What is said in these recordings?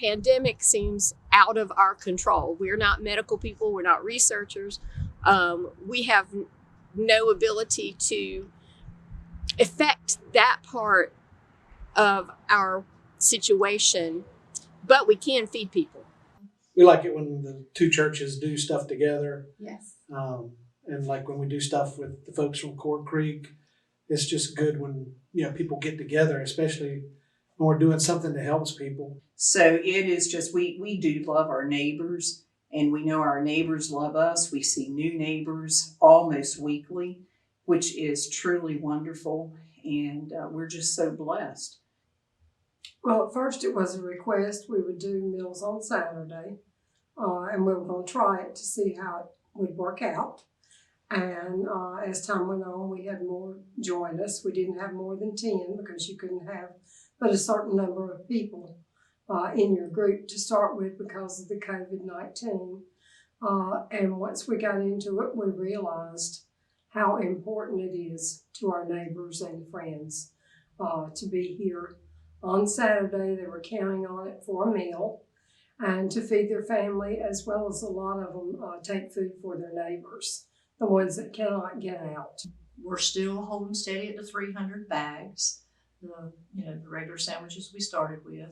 pandemic seems out of our control. We're not medical people. We're not researchers. We have no ability to affect that part of our situation, but we can feed people. We like it when the two churches do stuff together. Yes. And like when we do stuff with the folks from Court Creek, it's just good when, people get together, especially when we're doing something that helps people. So it is just, we do love our neighbors, and we know our neighbors love us. We see new neighbors almost weekly, which is truly wonderful. And we're just so blessed. Well, at first it was a request we would do meals on Saturday, and we were going to try it to see how it would work out. And as time went on, we had more join us. We didn't have more than 10 because you couldn't have but a certain number of people in your group to start with because of the COVID-19. And once we got into it, we realized how important it is to our neighbors and friends to be here. On Saturday, they were counting on it for a meal and to feed their family, as well as a lot of them take food for their neighbors, the ones that cannot get out. We're still holding steady at the 300 bags, the regular sandwiches we started with.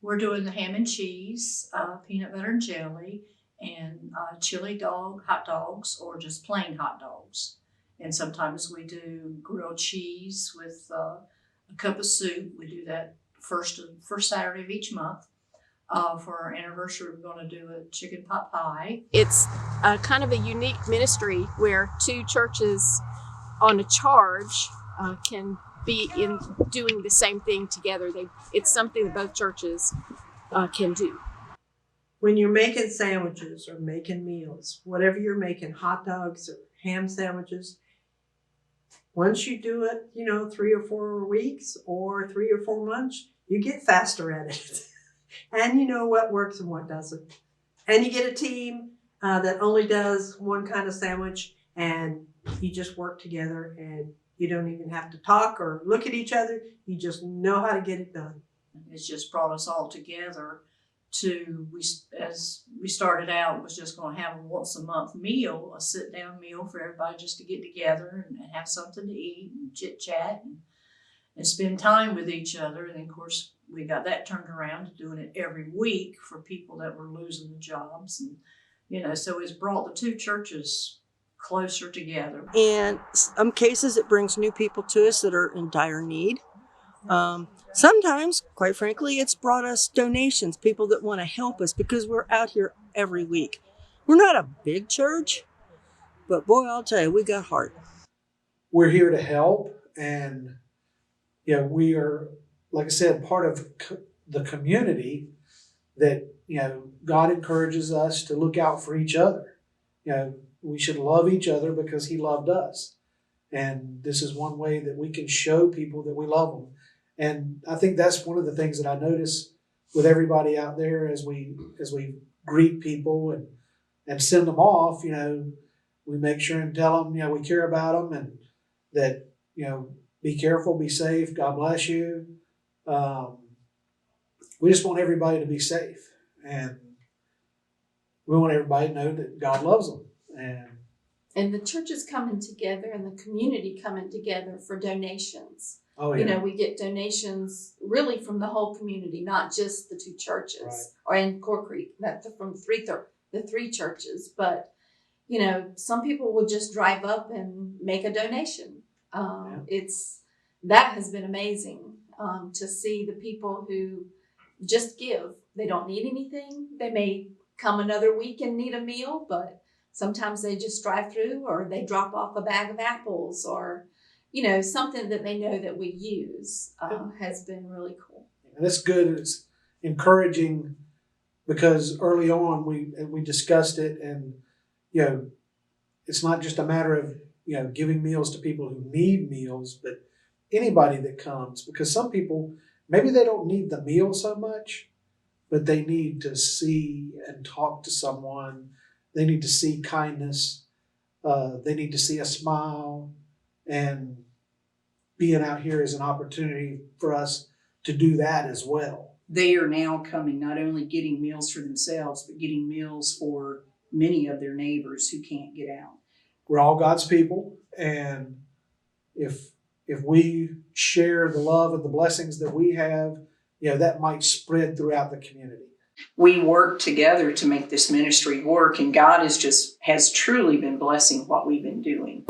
We're doing the ham and cheese, peanut butter and jelly, and chili dog hot dogs, or just plain hot dogs. And sometimes we do grilled cheese with a cup of soup. We do that first Saturday of each month. For our anniversary, we're going to do a chicken pot pie. It's kind of a unique ministry where two churches on a charge can be in doing the same thing together. It's something that both churches can do. When you're making sandwiches or making meals, whatever you're making, hot dogs or ham sandwiches, once you do it, 3 or 4 weeks or 3 or 4 months, you get faster at it. And you know what works and what doesn't. And you get a team that only does one kind of sandwich, and you just work together, and you don't even have to talk or look at each other. You just know how to get it done. It's just brought us all together as we started out, it was just going to have a once a month meal, a sit down meal for everybody just to get together and have something to eat and chit chat and spend time with each other. And of course, we got that turned around to doing it every week for people that were losing the jobs. And, so it's brought the two churches closer together. In some cases, it brings new people to us that are in dire need. Sometimes, quite frankly, it's brought us donations, people that want to help us because we're out here every week. We're not a big church, but boy, I'll tell you, we got heart. We're here to help, and we are, like I said, part of the community that, God encourages us to look out for each other. We should love each other because He loved us. And this is one way that we can show people that we love them. And I think that's one of the things that I notice with everybody out there as we greet people and send them off. We make sure and tell them, we care about them, and that, be careful, be safe, God bless you. We just want everybody to be safe, and we want everybody to know that God loves them. And the church is coming together and the community coming together for donations. Oh, yeah. We get donations really from the whole community, not just the two churches, Right. or in Court Creek, not from the three churches. But, some people will just drive up and make a donation. That has been amazing to see the people who just give. They don't need anything. They may come another week and need a meal, but sometimes they just drive through, or they drop off a bag of apples, or something that they know that we use has been really cool. And it's good. It's encouraging because early on we discussed it, and it's not just a matter of giving meals to people who need meals, but anybody that comes, because some people maybe they don't need the meal so much, but they need to see and talk to someone. They need to see kindness. They need to see a smile. And being out here is an opportunity for us to do that as well. they are now coming, not only getting meals for themselves, but getting meals for many of their neighbors who can't get out. We're all God's people, and if we share the love and the blessings that we have, that might spread throughout the community. We work together to make this ministry work, and God has truly been blessing what we've been doing.